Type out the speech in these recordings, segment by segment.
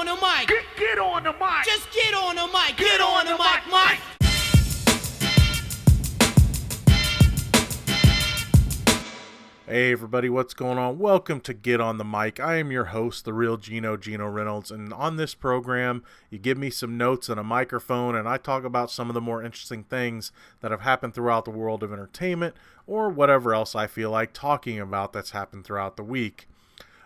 the mic. Get on the mic. Just get on the mic. Get on the mic, Mike. Hey everybody, what's going on? Welcome to Get on the Mic. I am your host, the Reel Geno Reynolds, and on this program, you give me some notes and a microphone, and I talk about some of the more interesting things that have happened throughout the world of entertainment, or whatever else I feel like talking about that's happened throughout the week.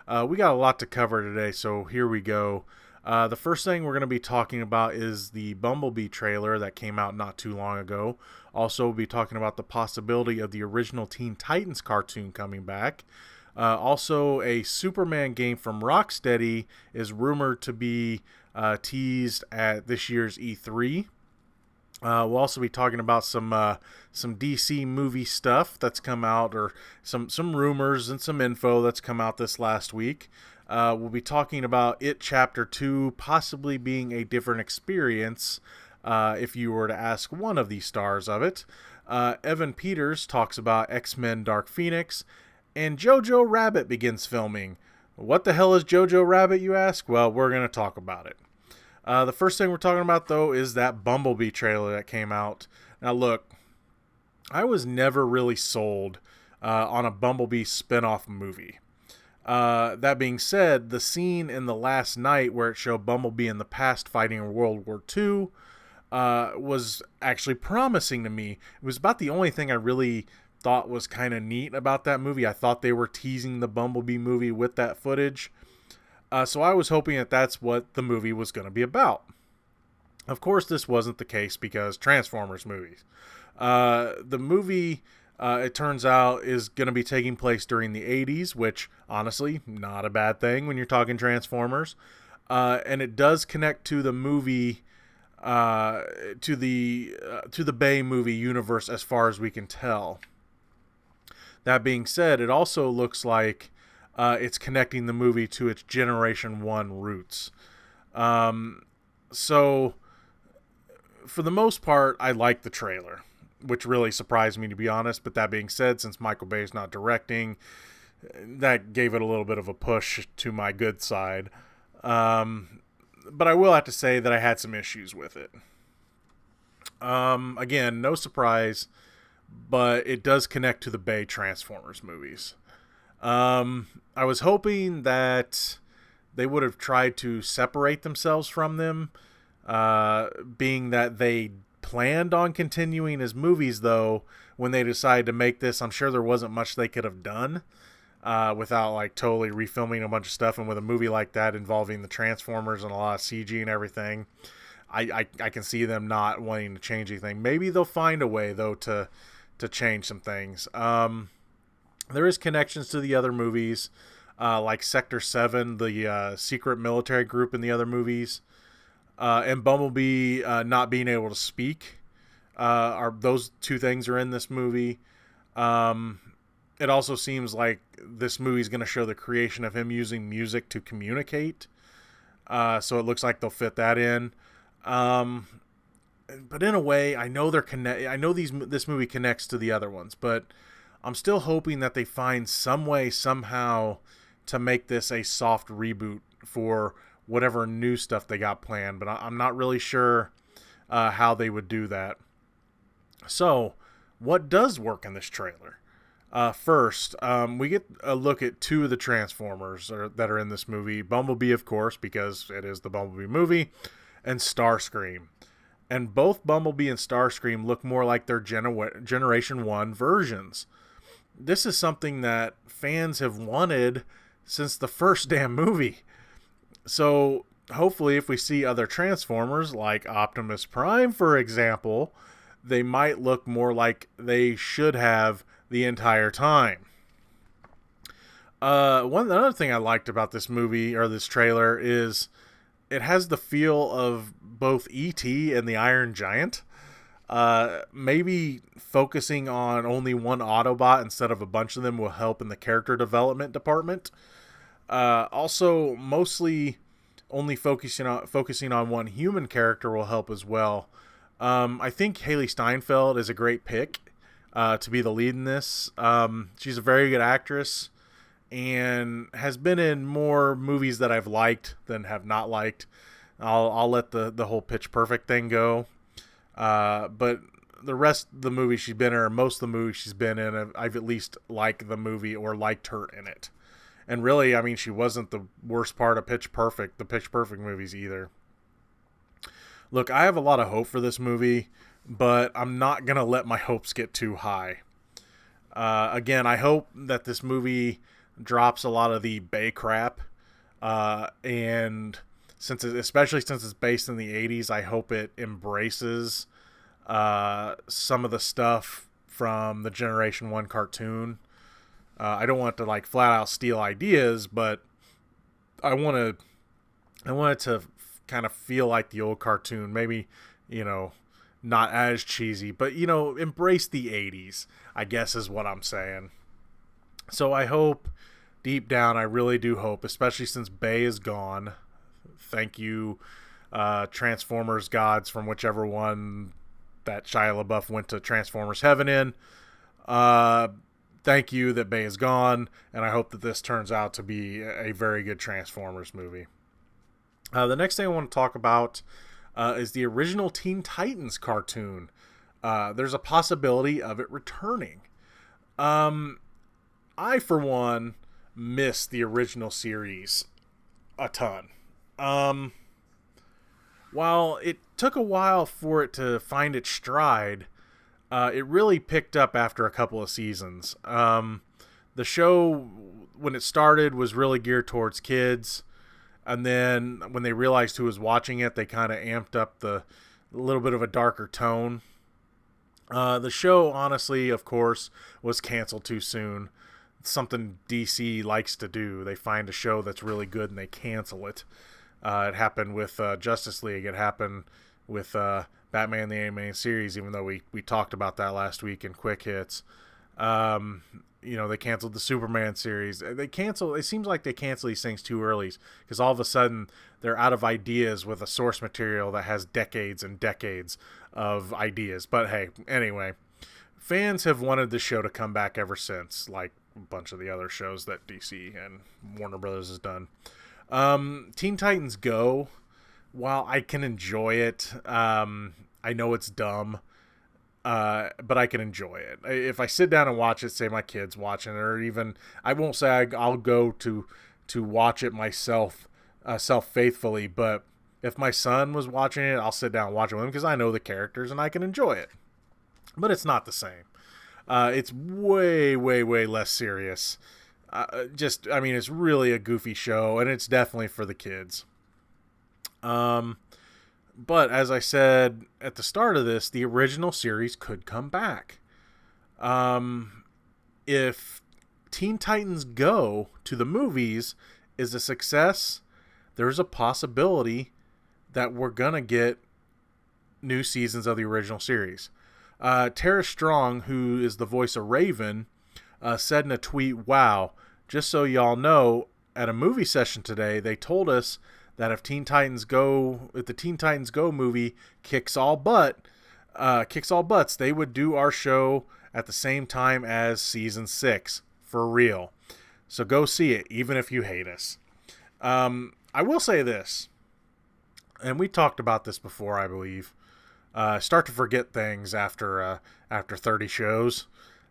We got a lot to cover today, so here we go. The first thing we're going to be talking about is the Bumblebee trailer that came out not too long ago. Also, we'll be talking about the possibility of the original Teen Titans cartoon coming back. Also, a Superman game from Rocksteady is rumored to be teased at this year's E3. We'll also be talking about some DC movie stuff that's come out, or some rumors and some info that's come out this last week. We'll be talking about It Chapter 2 possibly being a different experience if you were to ask one of the stars of it. Evan Peters talks about X-Men Dark Phoenix, and Jojo Rabbit begins filming. What the hell is Jojo Rabbit, you ask? Well, we're going to talk about it. The first thing we're talking about, though, is that Bumblebee trailer that came out. Now, look, I was never really sold on a Bumblebee spin-off movie. That being said, the scene in The Last Night where it showed Bumblebee in the past fighting in World War II was actually promising to me. It was about the only thing I really thought was kind of neat about that movie. I thought they were teasing the Bumblebee movie with that footage. So I was hoping that that's what the movie was going to be about. Of course, this wasn't the case because Transformers movies. The movie, it turns out, is going to be taking place during the 80s, which, honestly, not a bad thing when you're talking Transformers. And it does connect to the movie, to the Bay movie universe as far as we can tell. That being said, it also looks like it's connecting the movie to its Generation 1 roots. So, for the most part, I like the trailer, which really surprised me, to be honest. But that being said, since Michael Bay is not directing, that gave it a little bit of a push to my good side. But I will have to say that I had some issues with it. Again, no surprise, but it does connect to the Bay Transformers movies. I was hoping that they would have tried to separate themselves from them, being that they planned on continuing as movies, though. When they decided to make this, I'm sure there wasn't much they could have done without like totally refilming a bunch of stuff. And with a movie like that involving the Transformers and a lot of CG and everything, I can see them not wanting to change anything. Maybe they'll find a way, though, to change some things. There is connections to the other movies, like Sector 7, the secret military group in the other movies, and Bumblebee not being able to speak. Those two things are in this movie. It also seems like this movie is going to show the creation of him using music to communicate. So it looks like they'll fit that in. But in a way, I know I know this movie connects to the other ones, but I'm still hoping that they find some way, somehow, to make this a soft reboot for whatever new stuff they got planned. But I'm not really sure how they would do that. So, what does work in this trailer? First, we get a look at two of the Transformers that are in this movie. Bumblebee, of course, because it is the Bumblebee movie, and Starscream. And both Bumblebee and Starscream look more like their Generation 1 versions. This is something that fans have wanted since the first damn movie. So, hopefully, if we see other Transformers, like Optimus Prime, for example, they might look more like they should have the entire time. Another thing I liked about this movie, or this trailer, is it has the feel of both E.T. and the Iron Giant. Maybe focusing on only one Autobot instead of a bunch of them will help in the character development department. Also, mostly only focusing on one human character will help as well. I think Haley Steinfeld is a great pick to be the lead in this. She's a very good actress, and has been in more movies that I've liked than have not liked. I'll let the whole Pitch Perfect thing go. But the rest of the movies she's been in, or most of the movies she's been in, I've at least liked the movie or liked her in it. And really, I mean, she wasn't the worst part of the Pitch Perfect movies either. Look, I have a lot of hope for this movie, but I'm not going to let my hopes get too high. Again, I hope that this movie drops a lot of the Bay crap. And especially since it's based in the 80s, I hope it embraces some of the stuff from the Generation 1 cartoon. I don't want to like flat out steal ideas, but I want it to kind of feel like the old cartoon. Maybe, not as cheesy, but embrace the 80s, I guess is what I'm saying. So I hope, deep down, I really do hope, especially since Bay is gone. Thank you, Transformers gods from whichever one that Shia LaBeouf went to Transformers Heaven in. Thank you that Bay is gone, and I hope that this turns out to be a very good Transformers movie. The next thing I want to talk about is the original Teen Titans cartoon. There's a possibility of it returning. I, for one, miss the original series a ton. While it took a while for it to find its stride, it really picked up after a couple of seasons. The show, when it started, was really geared towards kids. And then when they realized who was watching it, they kind of amped up the little bit of a darker tone. The show, honestly, of course, was canceled too soon. It's something DC likes to do. They find a show that's really good and they cancel it. It happened with Justice League. It happened with Batman the Animated Series, even though we talked about that last week in Quick Hits. They canceled the Superman series. It seems like they cancel these things too early because all of a sudden they're out of ideas with a source material that has decades and decades of ideas. But hey, anyway, fans have wanted the show to come back ever since, like a bunch of the other shows that DC and Warner Brothers has done. Teen Titans Go, while I can enjoy it, I know it's dumb. But I can enjoy it. If I sit down and watch it, say my kid's watching it, or even, I won't say I'll go to watch it myself, self-faithfully, but if my son was watching it, I'll sit down and watch it with him because I know the characters and I can enjoy it. But it's not the same. It's way, way, way less serious. It's really a goofy show, and it's definitely for the kids. But as I said at the start of this, the original series could come back. If Teen Titans Go to the movies is a success, there's a possibility that we're going to get new seasons of the original series. Tara Strong, who is the voice of Raven, said in a tweet, "Wow, just so y'all know, at a movie session today, they told us that if the Teen Titans Go movie kicks all butts, they would do our show at the same time as season 6 for real. So go see it, even if you hate us." I will say this, and we talked about this before, I believe. Start to forget things after 30 shows.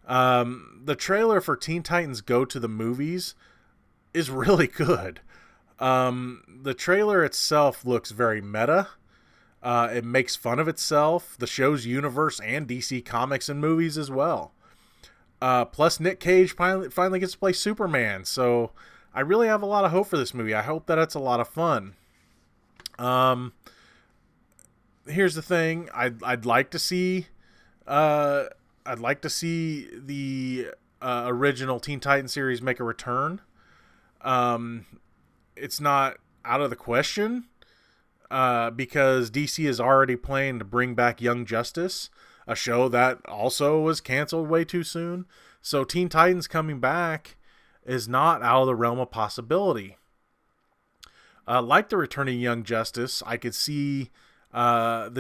The trailer for Teen Titans Go to the movies is really good. The trailer itself looks very meta. It makes fun of itself, the show's universe, and DC Comics and movies as well. Plus, Nick Cage finally gets to play Superman, so I really have a lot of hope for this movie. I hope that it's a lot of fun. Here's the thing: I'd like to see the original Teen Titans series make a return. It's not out of the question because DC is already planning to bring back Young Justice, a show that also was canceled way too soon. So Teen Titans coming back is not out of the realm of possibility. Like the return of Young Justice, I could see the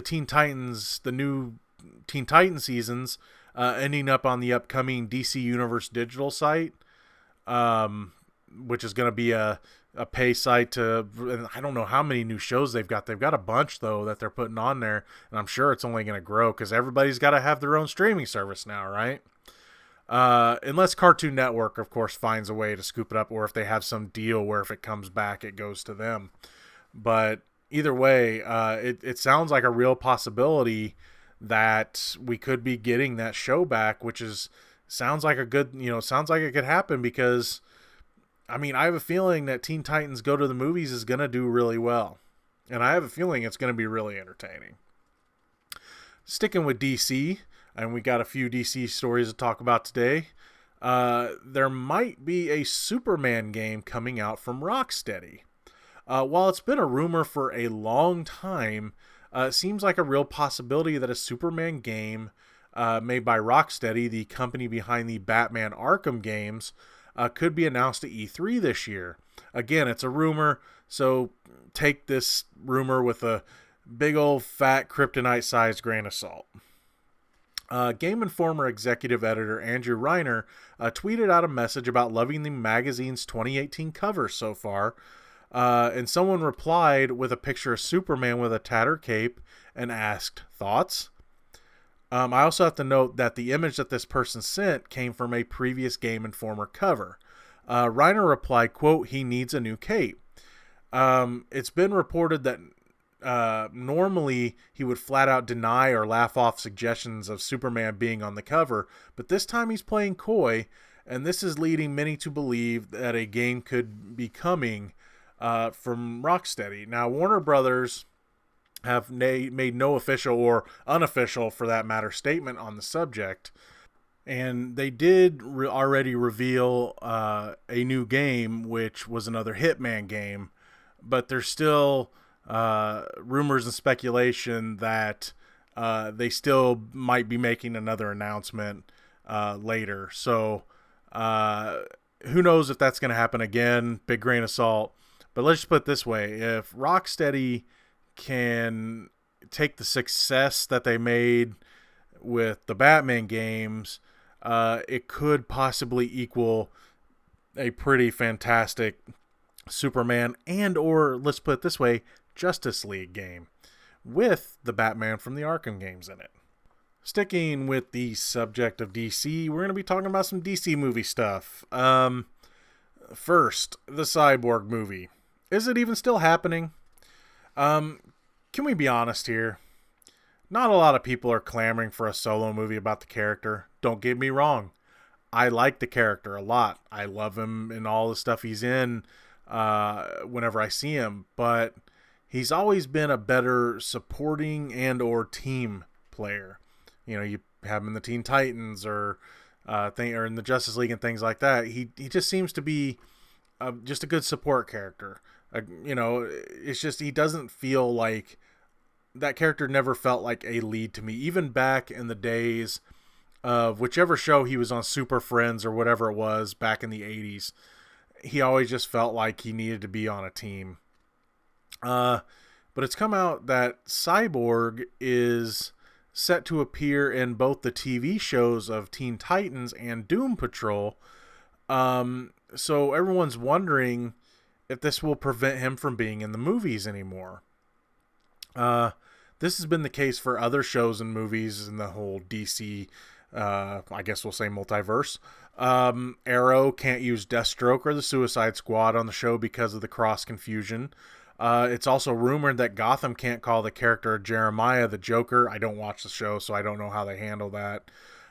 new Teen Titans seasons ending up on the upcoming DC Universe digital site. which is going to be a pay site to, and I don't know how many new shows they've got. They've got a bunch, though, that they're putting on there, and I'm sure it's only going to grow because everybody's got to have their own streaming service now, right? Unless Cartoon Network, of course, finds a way to scoop it up, or if they have some deal where if it comes back, it goes to them. But either way, it sounds like a real possibility that we could be getting that show back, which sounds like a good, sounds like it could happen because, I mean, I have a feeling that Teen Titans Go to the Movies is going to do really well. And I have a feeling it's going to be really entertaining. Sticking with DC, and we got a few DC stories to talk about today. There might be a Superman game coming out from Rocksteady. While it's been a rumor for a long time, it seems like a real possibility that a Superman game made by Rocksteady, the company behind the Batman Arkham games, could be announced at E3 this year. Again, it's a rumor, so take this rumor with a big old fat kryptonite-sized grain of salt. Game Informer executive editor Andrew Reiner tweeted out a message about loving the magazine's 2018 cover so far, and someone replied with a picture of Superman with a tattered cape and asked, "Thoughts?" I also have to note that the image that this person sent came from a previous Game Informer cover. Reiner replied, quote, "He needs a new cape." It's been reported that normally he would flat out deny or laugh off suggestions of Superman being on the cover, but this time he's playing coy, and this is leading many to believe that a game could be coming from Rocksteady. Now, Warner Brothers have made no official or unofficial, for that matter, statement on the subject, and they did already reveal a new game, which was another Hitman game, but there's still rumors and speculation that they still might be making another announcement later. So who knows if that's going to happen again? Big grain of salt. But let's just put it this way. If Rocksteady can take the success that they made with the Batman games, it could possibly equal a pretty fantastic Superman and, or let's put it this way, Justice League game with the Batman from the Arkham games in it. Sticking with the subject of DC, we're going to be talking about some DC movie stuff. First, the Cyborg movie. Is it even still happening? Can we be honest here? Not a lot of people are clamoring for a solo movie about the character. Don't get me wrong. I like the character a lot. I love him in all the stuff he's in whenever I see him. But he's always been a better supporting and or team player. You have him in the Teen Titans or in the Justice League and things like that. He just seems to be just a good support character. It's just he doesn't feel like that character never felt like a lead to me. Even back in the days of whichever show he was on, Super Friends or whatever it was back in the 80s, he always just felt like he needed to be on a team. But it's come out that Cyborg is set to appear in both the TV shows of Teen Titans and Doom Patrol. So everyone's wondering if this will prevent him from being in the movies anymore. This has been the case for other shows and movies in the whole DC, I guess we'll say multiverse. Arrow can't use Deathstroke or the Suicide Squad on the show because of the cross confusion. It's also rumored that Gotham can't call the character Jeremiah the Joker. I don't watch the show, so I don't know how they handle that.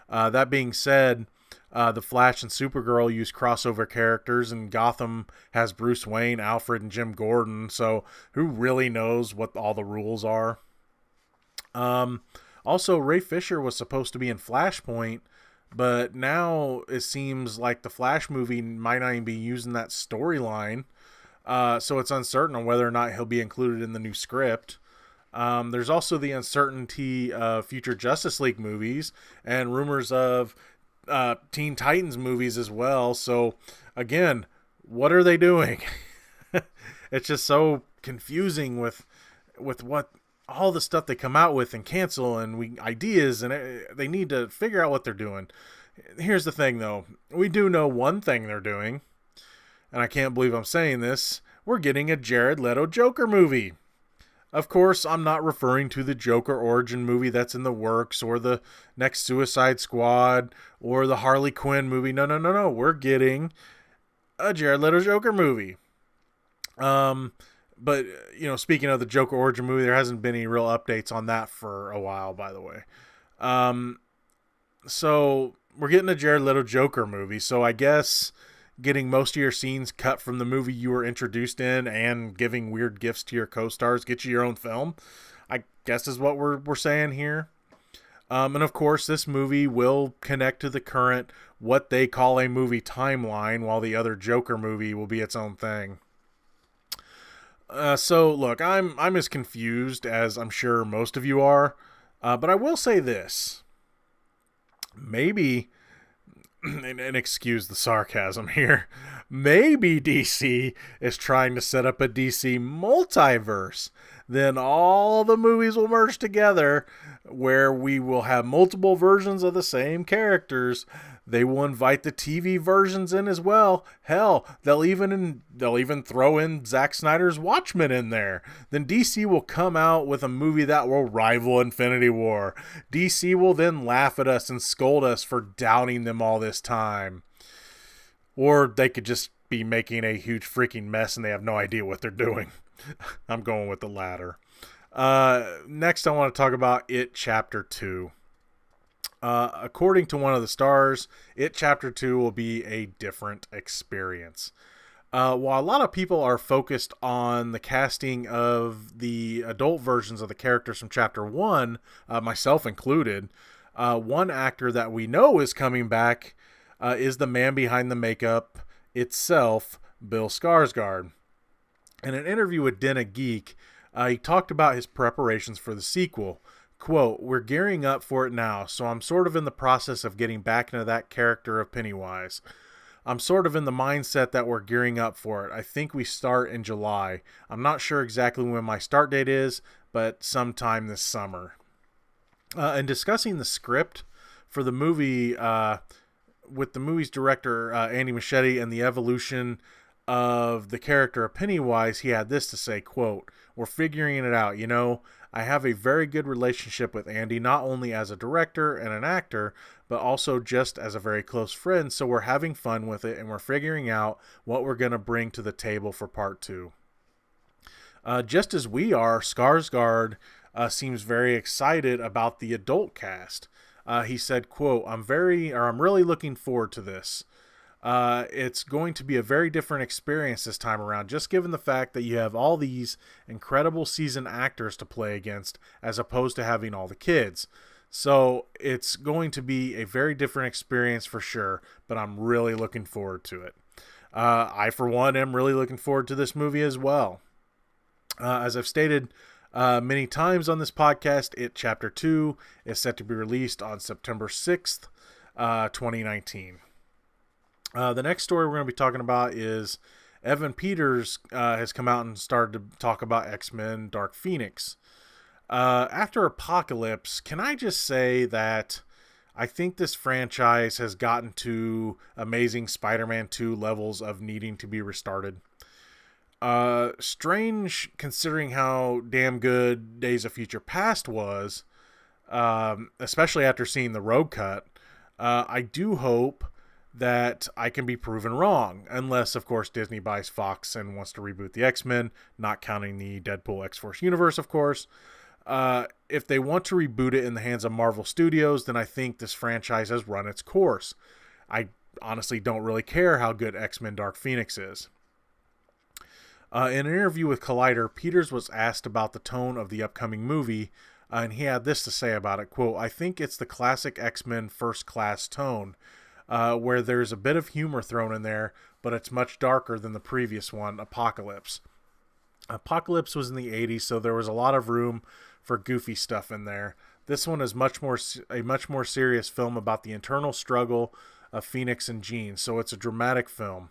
That being said, the Flash and Supergirl use crossover characters, and Gotham has Bruce Wayne, Alfred, and Jim Gordon, so who really knows what all the rules are? Also, Ray Fisher was supposed to be in Flashpoint, but now it seems like the Flash movie might not even be using that storyline. So it's uncertain on whether or not he'll be included in the new script. There's also the uncertainty of future Justice League movies and rumors of Teen Titans movies as well. So again, what are they doing? It's just so confusing with what all the stuff they come out with and cancel and ideas, and they need to figure out what they're doing. Here's the thing though. We do know one thing they're doing. and I can't believe I'm saying this, we're getting a Jared Leto Joker movie. Of course, I'm not referring to the Joker origin movie that's in the works, or the next Suicide Squad, or the Harley Quinn movie. No. We're getting a Jared Leto Joker movie. But, speaking of the Joker origin movie, there hasn't been any real updates on that for a while, by the way. So we're getting a Jared Leto Joker movie. So I guess getting most of your scenes cut from the movie you were introduced in and giving weird gifts to your co-stars get you your own film, I guess is what we're saying here. And of course, this movie will connect to the current, what they call a movie timeline, while the other Joker movie will be its own thing. So look, I'm as confused as I'm sure most of you are, but I will say this. Maybe, and excuse the sarcasm here, maybe DC is trying to set up a DC multiverse. Then all the movies will merge together, where we will have multiple versions of the same characters. They will invite the TV versions in as well. Hell, they'll even throw in Zack Snyder's Watchmen in there. Then DC will come out with a movie that will rival Infinity War. DC will then laugh at us and scold us for doubting them all this time. Or they could just be making a huge freaking mess and they have no idea what they're doing. I'm going with the latter. Next, I want to talk about It Chapter 2. According to one of the stars, It Chapter 2 will be a different experience. While a lot of people are focused on the casting of the adult versions of the characters from Chapter 1, myself included, one actor that we know is coming back is the man behind the makeup itself, Bill Skarsgård. In an interview with Den of Geek, he talked about his preparations for the sequel. Quote, "We're gearing up for it now, so I'm sort of in the process of getting back into that character of Pennywise. I'm sort of in the mindset that we're gearing up for it. I think we start in July. I'm not sure exactly when my start date is, but sometime this summer." In discussing the script for the movie with the movie's director, Andy Muschietti, and the evolution of the character of Pennywise, he had this to say, quote, "We're figuring it out, I have a very good relationship with Andy, not only as a director and an actor, but also just as a very close friend, so we're having fun with it, and we're figuring out what we're going to bring to the table for part 2. Just as we are, Skarsgård seems very excited about the adult cast. He said, quote, I'm really looking forward to this. It's going to be a very different experience this time around, just given the fact that you have all these incredible seasoned actors to play against, as opposed to having all the kids. So it's going to be a very different experience for sure, but I'm really looking forward to it. I, for one, am really looking forward to this movie as well. As I've stated many times on this podcast, It Chapter 2 is set to be released on September 6th, 2019. The next story we're going to be talking about is Evan Peters has come out and started to talk about X-Men Dark Phoenix. After Apocalypse, can I just say that I think this franchise has gotten to Amazing Spider-Man 2 levels of needing to be restarted. Strange considering how damn good Days of Future Past was, especially after seeing the road cut. I do hope that I can be proven wrong, unless, of course, Disney buys Fox and wants to reboot the X-Men, not counting the Deadpool X-Force universe, of course. If they want to reboot it in the hands of Marvel Studios, then I think this franchise has run its course. I honestly don't really care how good X-Men Dark Phoenix is. In an interview with Collider, Peters was asked about the tone of the upcoming movie, and he had this to say about it, quote, I think it's the classic X-Men First Class tone, where there's a bit of humor thrown in there, but it's much darker than the previous one, Apocalypse. Apocalypse was in the 80s, so there was a lot of room for goofy stuff in there. This one is a much more serious film about the internal struggle of Phoenix and Jean, so it's a dramatic film.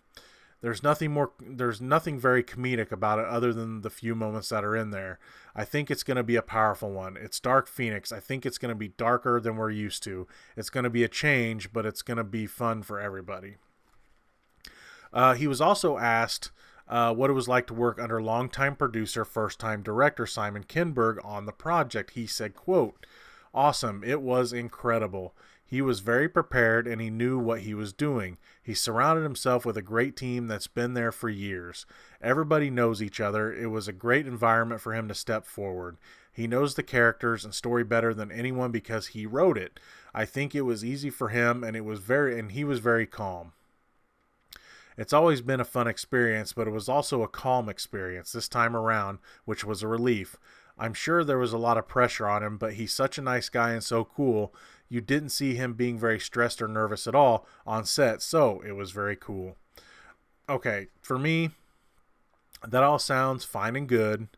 There's nothing very comedic about it other than the few moments that are in there. I think it's going to be a powerful one. It's Dark Phoenix. I think it's going to be darker than we're used to. It's going to be a change, but it's going to be fun for everybody. He was also asked what it was like to work under longtime producer, first-time director Simon Kinberg on the project. He said, quote, "Awesome. It was incredible. He was very prepared and he knew what he was doing. He surrounded himself with a great team that's been there for years. Everybody knows each other. It was a great environment for him to step forward. He knows the characters and story better than anyone because he wrote it. I think it was easy for him and he was very calm. It's always been a fun experience, but it was also a calm experience this time around, which was a relief. I'm sure there was a lot of pressure on him, but he's such a nice guy and so cool. You didn't see him being very stressed or nervous at all on set, so it was very cool." Okay, for me, that all sounds fine and good,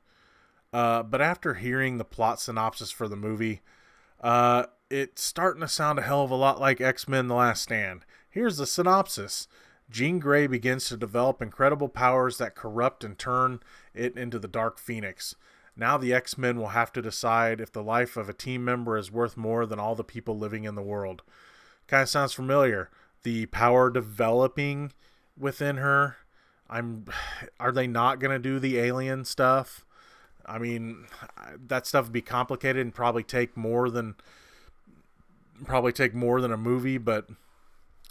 but after hearing the plot synopsis for the movie, it's starting to sound a hell of a lot like X-Men The Last Stand. Here's the synopsis. Jean Grey begins to develop incredible powers that corrupt and turn it into the Dark Phoenix. Now the X-Men will have to decide if the life of a team member is worth more than all the people living in the world. Kind of sounds familiar. The power developing within her. Are they not going to do the alien stuff? I mean, that stuff would be complicated and probably take more than a movie, but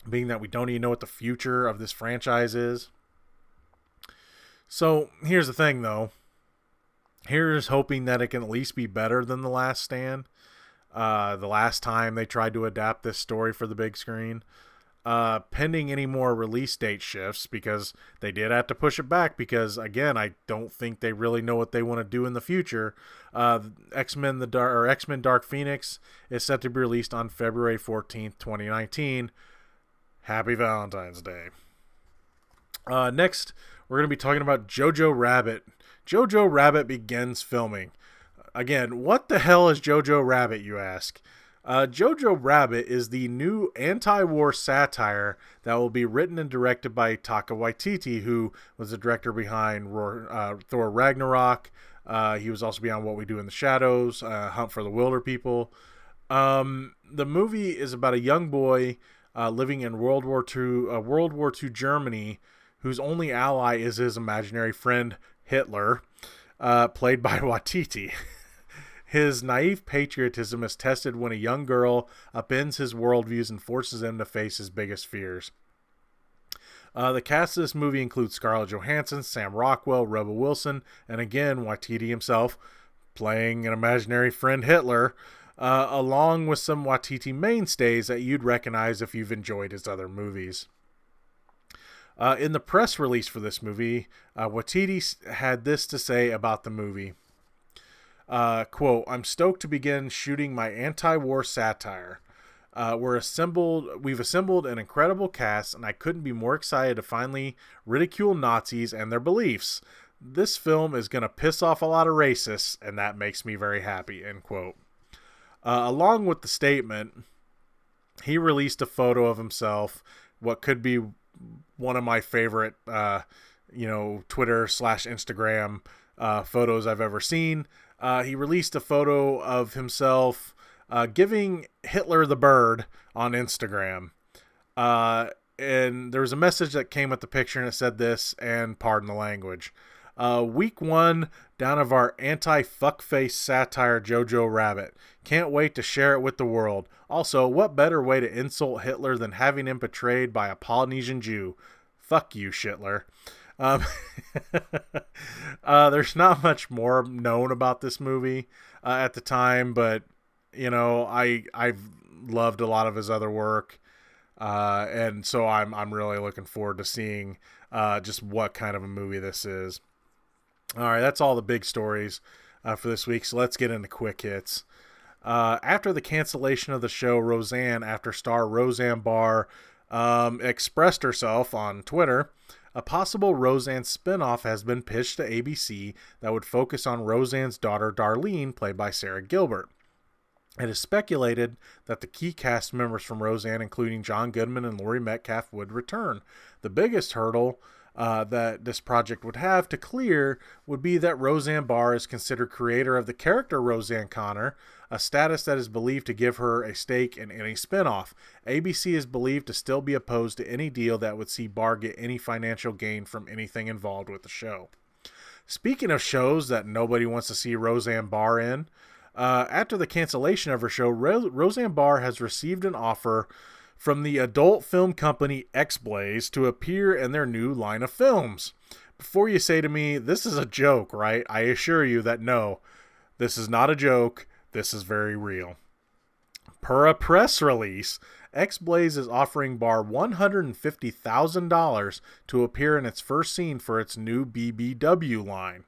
being that we don't even know what the future of this franchise is. So here's the thing, though. Here's hoping that it can at least be better than The Last Stand. The last time they tried to adapt this story for the big screen. Pending any more release date shifts, because they did have to push it back because, again, I don't think they really know what they want to do in the future. X-Men Dark Phoenix is set to be released on February 14th, 2019. Happy Valentine's Day. Next, we're going to be talking about Jojo Rabbit. Jojo Rabbit begins filming. Again, what the hell is Jojo Rabbit, you ask? Jojo Rabbit is the new anti-war satire that will be written and directed by Taika Waititi, who was the director behind Thor Ragnarok. He was also behind What We Do in the Shadows, Hunt for the Wilder People. The movie is about a young boy living in World War II Germany, whose only ally is his imaginary friend Hitler, played by Waititi. His naive patriotism is tested when a young girl upends his worldviews and forces him to face his biggest fears. The cast of this movie includes Scarlett Johansson, Sam Rockwell, Rebel Wilson, and again, Waititi himself, playing an imaginary friend Hitler, along with some Waititi mainstays that you'd recognize if you've enjoyed his other movies. In the press release for this movie, Waititi had this to say about the movie. Quote, "I'm stoked to begin shooting my anti-war satire. We've assembled an incredible cast, and I couldn't be more excited to finally ridicule Nazis and their beliefs. This film is going to piss off a lot of racists, and that makes me very happy," end quote. Along with the statement, he released a photo of himself, what could be one of my favorite, Twitter/Instagram photos I've ever seen. He released a photo of himself giving Hitler the bird on Instagram. And there was a message that came with the picture, and it said this, and pardon the language. Week 1 down of our anti-fuckface satire Jojo Rabbit. Can't wait to share it with the world. Also, what better way to insult Hitler than having him portrayed by a Polynesian Jew? Fuck you, Shitler. There's not much more known about this movie at the time, but I've loved a lot of his other work, and so I'm really looking forward to seeing just what kind of a movie this is. All right, that's all the big stories for this week, so let's get into quick hits. After the cancellation of the show, Roseanne, after star Roseanne Barr expressed herself on Twitter. A possible Roseanne spinoff has been pitched to ABC that would focus on Roseanne's daughter Darlene, played by Sarah Gilbert. It is speculated that the key cast members from Roseanne, including John Goodman and Laurie Metcalf, would return. The biggest hurdle that this project would have to clear would be that Roseanne Barr is considered creator of the character Roseanne Connor, a status that is believed to give her a stake in any spinoff. ABC is believed to still be opposed to any deal that would see Barr get any financial gain from anything involved with the show. Speaking of shows that nobody wants to see Roseanne Barr in, after the cancellation of her show, Roseanne Barr has received an offer from the adult film company X-Blaze to appear in their new line of films. Before you say to me, this is a joke, right? I assure you that no, this is not a joke. This is very real. Per a press release, X-Blaze is offering Barr $150,000 to appear in its first scene for its new BBW line.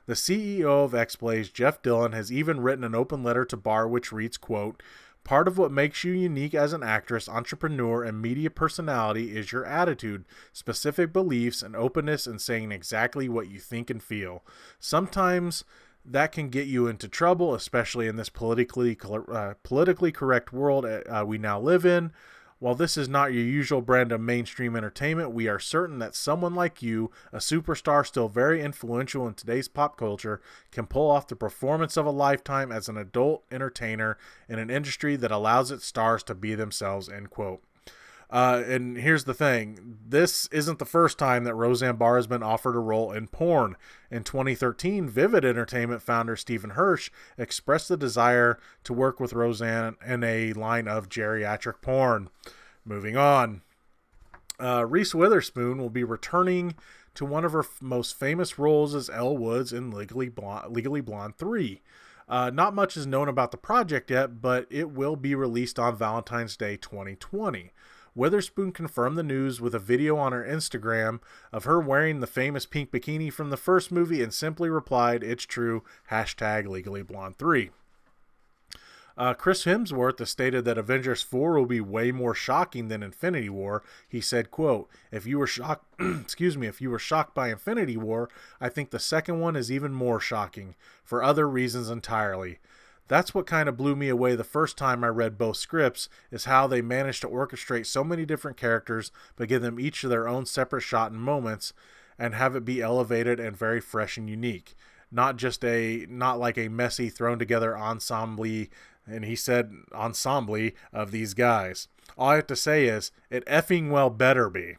The CEO of X-Blaze, Jeff Dillon, has even written an open letter to Barr which reads, quote, "Part of what makes you unique as an actress, entrepreneur, and media personality is your attitude, specific beliefs, and openness in saying exactly what you think and feel. Sometimes that can get you into trouble, especially in this politically correct world we now live in. While this is not your usual brand of mainstream entertainment, we are certain that someone like you, a superstar still very influential in today's pop culture, can pull off the performance of a lifetime as an adult entertainer in an industry that allows its stars to be themselves," end quote. And here's the thing. This isn't the first time that Roseanne Barr has been offered a role in porn. In 2013, Vivid Entertainment founder Stephen Hirsch expressed the desire to work with Roseanne in a line of geriatric porn. Moving on. Reese Witherspoon will be returning to one of her most famous roles as Elle Woods in Legally Blonde 3. Not much is known about the project yet, but it will be released on Valentine's Day 2020. Witherspoon confirmed the news with a video on her Instagram of her wearing the famous pink bikini from the first movie and simply replied, "It's true, #LegallyBlonde3. Chris Hemsworth has stated that Avengers 4 will be way more shocking than Infinity War. He said, quote, if you were shocked by Infinity War, I think the second one is even more shocking, for other reasons entirely. That's what kind of blew me away the first time I read both scripts, is how they managed to orchestrate so many different characters, but give them each their own separate shot and moments, and have it be elevated and very fresh and unique. Not like a messy thrown together ensemble, and he said ensemble of these guys. All I have to say is, it effing well better be.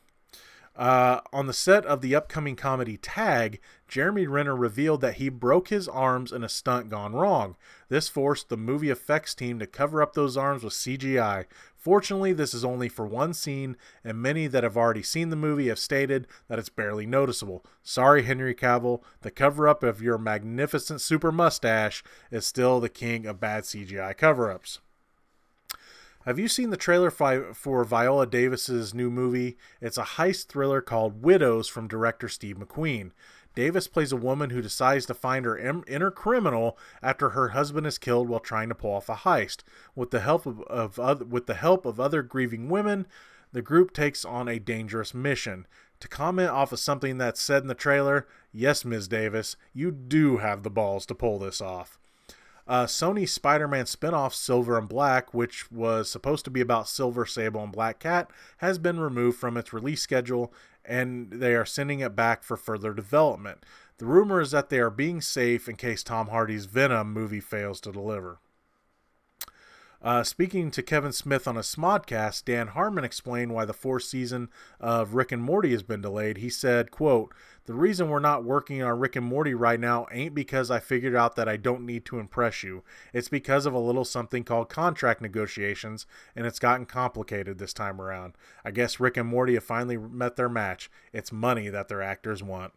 On the set of the upcoming comedy Tag, Jeremy Renner revealed that he broke his arms in a stunt gone wrong. This forced the movie effects team to cover up those arms with CGI. Fortunately, this is only for one scene, and many that have already seen the movie have stated that it's barely noticeable. Sorry, Henry Cavill, the cover-up of your magnificent super mustache is still the king of bad CGI cover-ups. Have you seen the trailer for Viola Davis's new movie? It's a heist thriller called Widows from director Steve McQueen. Davis plays a woman who decides to find her inner criminal after her husband is killed while trying to pull off a heist. With the help of other grieving women, the group takes on a dangerous mission. To comment off of something that's said in the trailer, yes, Ms. Davis, you do have the balls to pull this off. Sony's Spider-Man spinoff Silver and Black, which was supposed to be about Silver Sable and Black Cat, has been removed from its release schedule, and they are sending it back for further development. The rumor is that they are being safe in case Tom Hardy's Venom movie fails to deliver. Speaking to Kevin Smith on a Smodcast, Dan Harmon explained why the fourth season of Rick and Morty has been delayed. He said, quote, the reason we're not working on Rick and Morty right now ain't because I figured out that I don't need to impress you. It's because of a little something called contract negotiations, and it's gotten complicated this time around. I guess Rick and Morty have finally met their match. It's money that their actors want.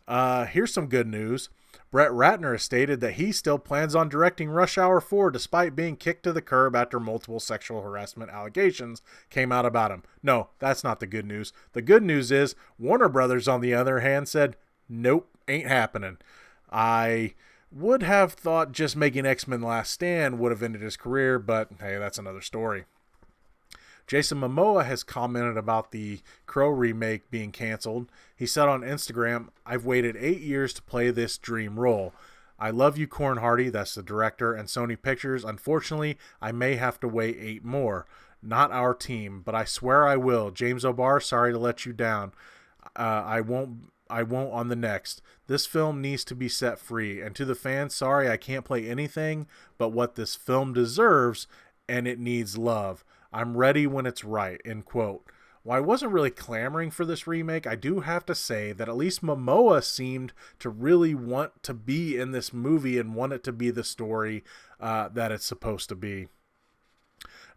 Here's some good news. Brett Ratner has stated that he still plans on directing Rush Hour 4 despite being kicked to the curb after multiple sexual harassment allegations came out about him. No, that's not the good news. The good news is Warner Brothers, on the other hand, said, nope, ain't happening. I would have thought just making X-Men Last Stand would have ended his career, but hey, that's another story. Jason Momoa has commented about the Crow remake being canceled. He said on Instagram, I've waited 8 years to play this dream role. I love you, Corn Hardy, that's the director, and Sony Pictures. Unfortunately, I may have to wait 8 more. Not our team, but I swear I will. James O'Barr, sorry to let you down. I won't on the next. This film needs to be set free. And to the fans, sorry, I can't play anything but what this film deserves, and it needs love. I'm ready when it's right, end quote. While I wasn't really clamoring for this remake, I do have to say that at least Momoa seemed to really want to be in this movie and want it to be the story that it's supposed to be.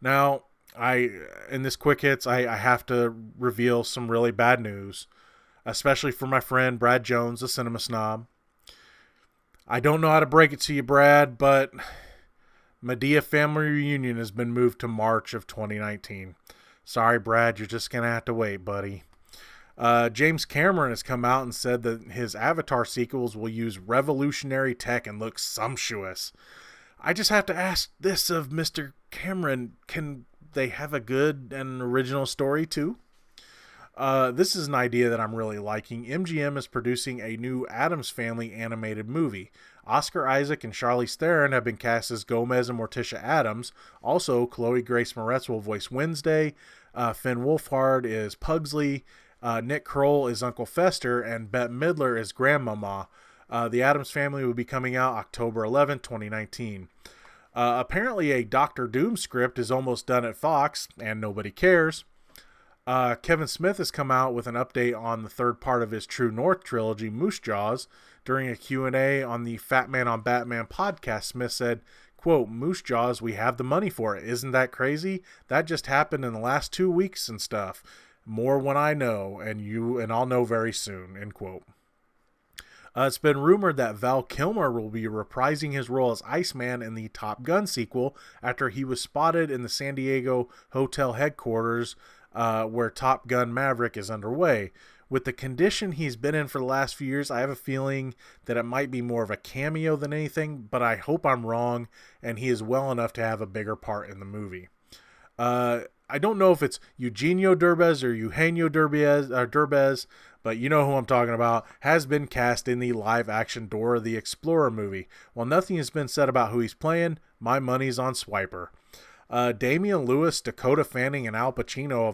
Now, in this quick hits, I have to reveal some really bad news, especially for my friend Brad Jones, the cinema snob. I don't know how to break it to you, Brad, but Madea Family Reunion has been moved to March of 2019. Sorry, Brad, you're just going to have to wait, buddy. James Cameron has come out and said that his Avatar sequels will use revolutionary tech and look sumptuous. I just have to ask this of Mr. Cameron, can they have a good and original story too? This is an idea that I'm really liking. MGM is producing a new Addams Family animated movie. Oscar Isaac and Charlize Theron have been cast as Gomez and Morticia Addams. Also, Chloe Grace Moretz will voice Wednesday. Finn Wolfhard is Pugsley. Nick Kroll is Uncle Fester. And Bette Midler is Grandmama. The Addams Family will be coming out October 11, 2019. Apparently, a Doctor Doom script is almost done at Fox, and nobody cares. Kevin Smith has come out with an update on the third part of his True North trilogy, Moose Jaws. During a Q&A on the Fat Man on Batman podcast, Smith said, quote, Moose Jaws, we have the money for it. Isn't that crazy? That just happened in the last 2 weeks and stuff. More when I know, and I'll know very soon, end quote. It's been rumored that Val Kilmer will be reprising his role as Iceman in the Top Gun sequel after he was spotted in the San Diego hotel headquarters where Top Gun Maverick is underway. With the condition he's been in for the last few years, I have a feeling that it might be more of a cameo than anything, but I hope I'm wrong and he is well enough to have a bigger part in the movie. I don't know if it's Eugenio Derbez or Eugenio Derbez, but you know who I'm talking about, has been cast in the live-action Dora the Explorer movie. While nothing has been said about who he's playing, my money's on Swiper. Damian Lewis, Dakota Fanning, and Al Pacino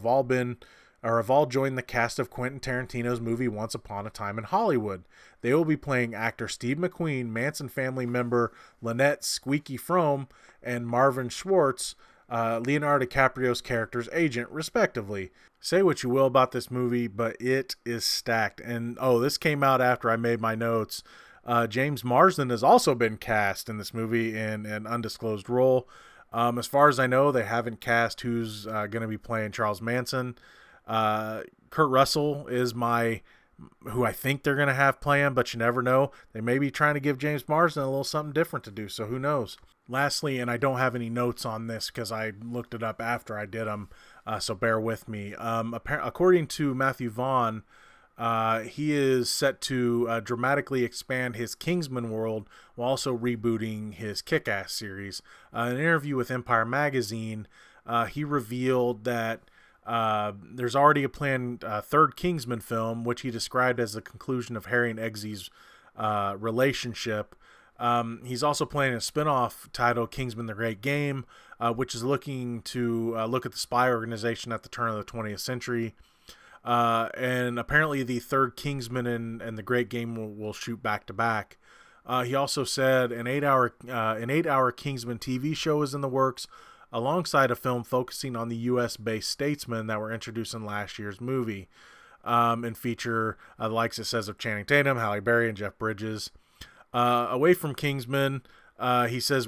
have all joined the cast of Quentin Tarantino's movie Once Upon a Time in Hollywood. They will be playing actor Steve McQueen, Manson family member Lynette Squeaky Frome, and Marvin Schwartz, Leonardo DiCaprio's character's agent, respectively. Say what you will about this movie, but it is stacked. And, this came out after I made my notes. James Marsden has also been cast in this movie in an undisclosed role. As far as I know, they haven't cast who's going to be playing Charles Manson. Kurt Russell is who I think they're going to have playing, but you never know. They may be trying to give James Marsden a little something different to do, so who knows. Lastly, and I don't have any notes on this because I looked it up after I did them, so bear with me. According to Matthew Vaughn, he is set to dramatically expand his Kingsman world while also rebooting his Kick-Ass series. In an interview with Empire Magazine, he revealed that there's already a planned third Kingsman film, which he described as the conclusion of Harry and Eggsy's relationship. He's also planning a spin-off titled Kingsman the Great Game, which is looking to look at the spy organization at the turn of the 20th century. And apparently the third Kingsman and the Great Game will shoot back to back. He also said an 8-hour Kingsman TV show is in the works, alongside a film focusing on the U.S.-based statesmen that were introduced in last year's movie, and feature the likes, it says, of Channing Tatum, Halle Berry, and Jeff Bridges. Away from Kingsman, he says,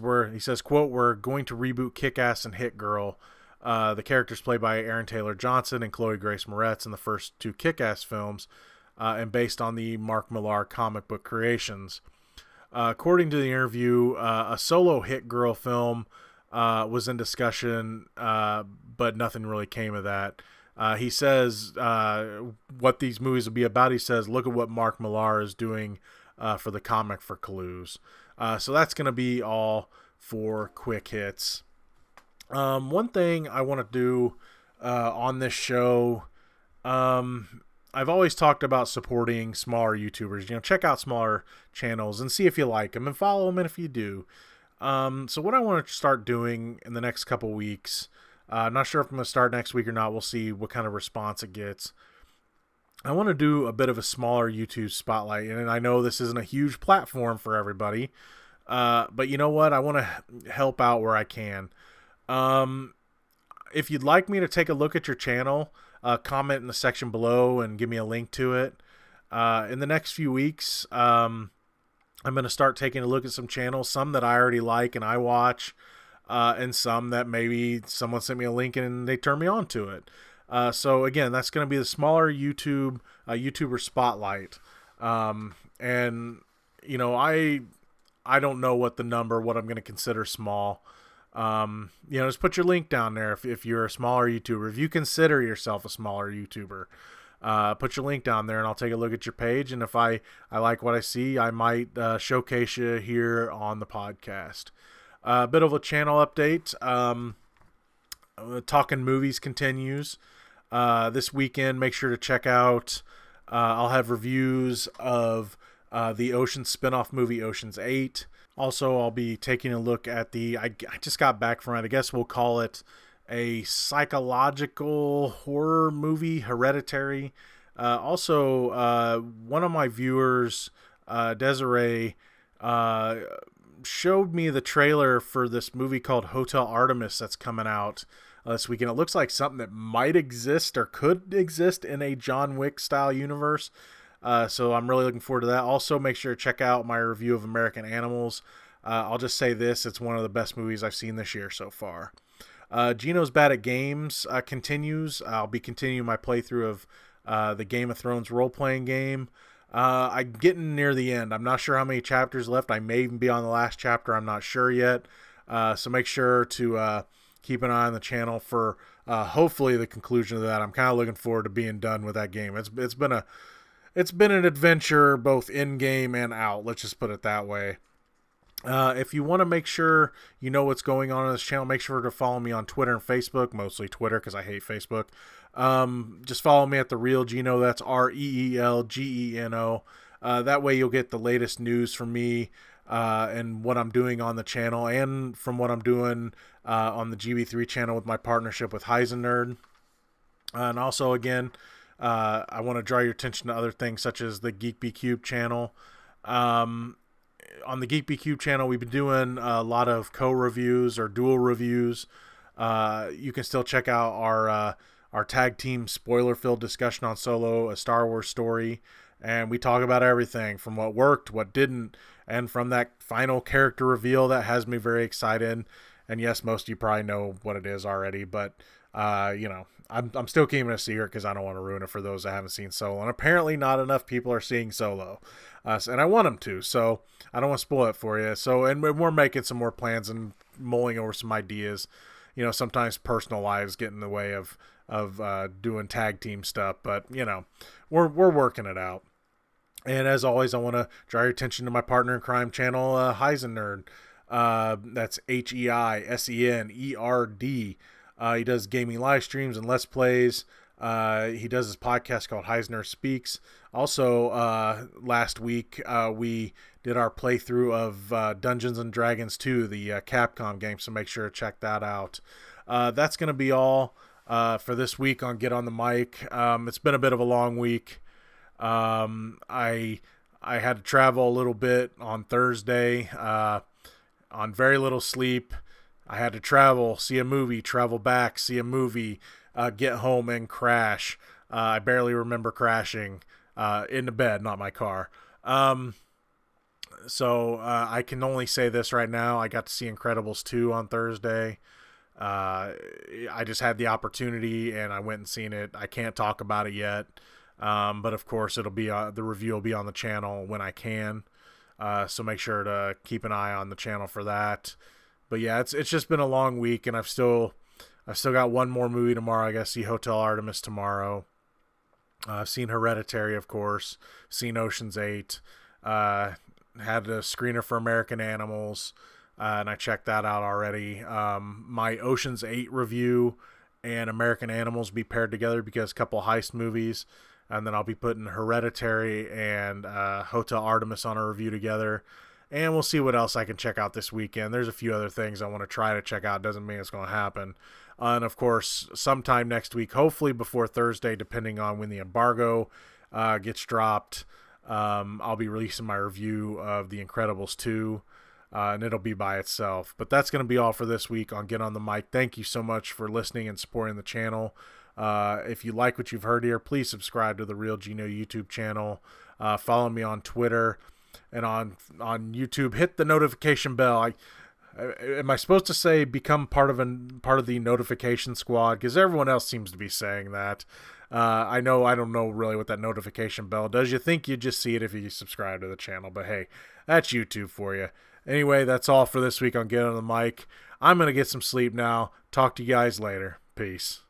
quote, we're going to reboot Kick-Ass and Hit Girl. The characters played by Aaron Taylor Johnson and Chloe Grace Moretz in the first two Kick-Ass films, and based on the Mark Millar comic book creations. According to the interview, a solo Hit Girl film was in discussion, but nothing really came of that. He says what these movies will be about. He says, look at what Mark Millar is doing for the comic for Clues. So that's going to be all for quick hits. One thing I want to do on this show, I've always talked about supporting smaller YouTubers. Check out smaller channels and see if you like them and follow them if you do. So what I want to start doing in the next couple weeks, I'm not sure if I'm going to start next week or not. We'll see what kind of response it gets. I want to do a bit of a smaller YouTube spotlight, and I know this isn't a huge platform for everybody, but you know what? I want to help out where I can. Um, if you'd like me to take a look at your channel, comment in the section below and give me a link to it. In the next few weeks, I'm going to start taking a look at some channels, some that I already like and I watch, and some that maybe someone sent me a link and they turned me on to it. So again, that's going to be the smaller YouTuber spotlight. And you know, I don't know what I'm going to consider small. You know, just put your link down there if you're a smaller YouTuber. If you consider yourself a smaller YouTuber, put your link down there and I'll take a look at your page. And if I like what I see, I might showcase you here on the podcast. A bit of a channel update. Talking Movies continues. This weekend, make sure to check out, I'll have reviews of the Ocean's spinoff movie, Ocean's 8. Also, I'll be taking a look at I just got back from it. I guess we'll call it a psychological horror movie, Hereditary. Also, one of my viewers, Desiree, showed me the trailer for this movie called Hotel Artemis that's coming out this weekend. It looks like something that might exist or could exist in a John Wick style universe. So I'm really looking forward to that. Also, make sure to check out my review of American Animals. I'll just say this, it's one of the best movies I've seen this year so far. Geno's Bad at Games continues. I'll be continuing my playthrough of the Game of Thrones role-playing game. I'm getting near the end. I'm not sure how many chapters left. I may even be on the last chapter. I'm not sure yet. So make sure to keep an eye on the channel for hopefully the conclusion of that. I'm kind of looking forward to being done with that game. It's been an adventure both in game and out. Let's just put it that way. If you want to make sure you know what's going on this channel, make sure to follow me on Twitter and Facebook, mostly Twitter because I hate Facebook. Just follow me at the Reel Geno. That's REELGENO. That way you'll get the latest news from me and what I'm doing on the channel and from what I'm doing on the GB3 channel with my partnership with Heisenerd. And also, again, I want to draw your attention to other things such as the GeekBCube channel. On the GeekBCube channel, we've been doing a lot of co-reviews or dual reviews. You can still check out our tag team spoiler-filled discussion on Solo, a Star Wars story. And we talk about everything from what worked, what didn't, and from that final character reveal that has me very excited. And yes, most of you probably know what it is already, but you know, I'm still keeping it a secret because I don't want to ruin it for those that haven't seen Solo. And apparently not enough people are seeing Solo. And I want them to, so I don't want to spoil it for you. So, and we're making some more plans and mulling over some ideas. You know, sometimes personal lives get in the way of doing tag team stuff, but you know, we're working it out. And as always, I want to draw your attention to my partner in crime channel, Heisenerd. That's HEISENERD. He does gaming live streams and Let's Plays. He does his podcast called Heisner Speaks. Also, last week, we did our playthrough of Dungeons & Dragons 2, the Capcom game, so make sure to check that out. That's going to be all for this week on Get on the Mic. It's been a bit of a long week. I had to travel a little bit on Thursday on very little sleep. I had to travel, see a movie, travel back, see a movie, get home and crash. I barely remember crashing in the bed, not my car. So I can only say this right now. I got to see Incredibles 2 on Thursday. I just had the opportunity and I went and seen it. I can't talk about it yet. But of course it'll be the review will be on the channel when I can. So make sure to keep an eye on the channel for that. But yeah, it's just been a long week, and I've still got one more movie tomorrow. I got to see Hotel Artemis tomorrow. I've seen Hereditary, of course. Seen Ocean's 8. Had a screener for American Animals, and I checked that out already. My Ocean's 8 review and American Animals be paired together because a couple heist movies, and then I'll be putting Hereditary and Hotel Artemis on a review together. and we'll see what else I can check out this weekend. There's a few other things I want to try to check out. Doesn't mean it's going to happen. And of course, sometime next week, hopefully before Thursday, depending on when the embargo gets dropped, I'll be releasing my review of The Incredibles 2, and it'll be by itself. But that's going to be all for this week on Get on the Mic. Thank you so much for listening and supporting the channel. If you like what you've heard here, please subscribe to the Reel Geno YouTube channel. Follow me on Twitter and on YouTube. Hit the notification bell. Am I supposed to say become part of the notification squad? Because everyone else seems to be saying that. I don't know really what that notification bell does. You think you just see it if you subscribe to the channel, but hey, that's YouTube for you. Anyway, that's all for this week on Get on the Mic. I'm going to get some sleep now. Talk to you guys later. Peace.